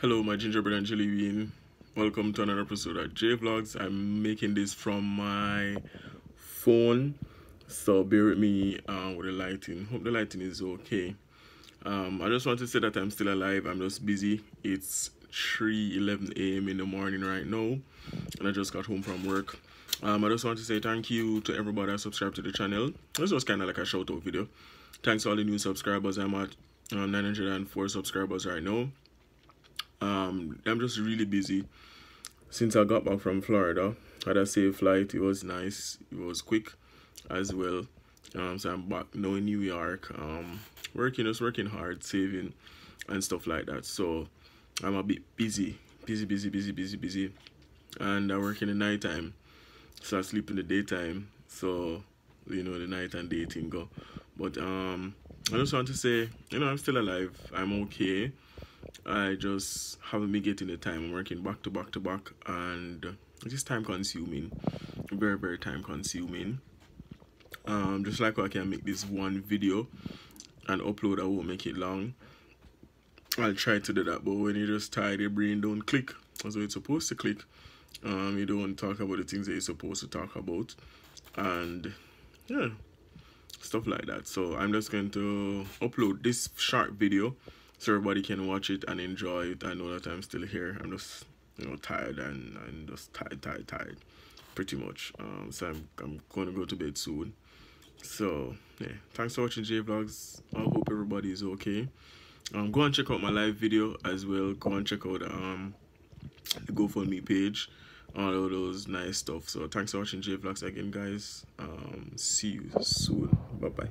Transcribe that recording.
Hello, my gingerbread and jelly bean. Welcome to another episode of J Vlogs. I'm making this from my phone, so bear with me with the lighting. Hope the lighting is okay. I just want to say that I'm still alive. I'm just busy. It's 3:11 a.m. in the morning right now, and I just got home from work. I just want to say thank you to everybody that subscribed to the channel. This was kind of like a shout out video. Thanks to all the new subscribers. I'm at 904 subscribers right now. I'm just really busy since I got back from Florida. Had a safe flight. It was nice. It was quick as well. So I'm back now in New York. Just working hard, saving and stuff like that. So I'm a bit busy, and I work in the nighttime. So I sleep in the daytime. So the night and day thing go. But I just want to say, I'm still alive. I'm okay. I just haven't been getting the time. I'm working back to back, and it's just time consuming, very time consuming. Just like I can make this one video and upload, I won't make it long. I'll try to do that, but when you just tired, your brain don't click as it's supposed to click. You don't talk about the things that you're supposed to talk about, and yeah, stuff like that. So I'm just going to upload this short video so everybody can watch it and enjoy it. I know that I'm still here. I'm just tired and just tired pretty much. So I'm going to go to bed soon. So yeah, thanks for watching J Vlogs. I hope everybody is okay. Go and check out my live video as well. Go and check out the GoFundMe page, all of those nice stuff. So thanks for watching J Vlogs again, guys. See you soon. Bye bye.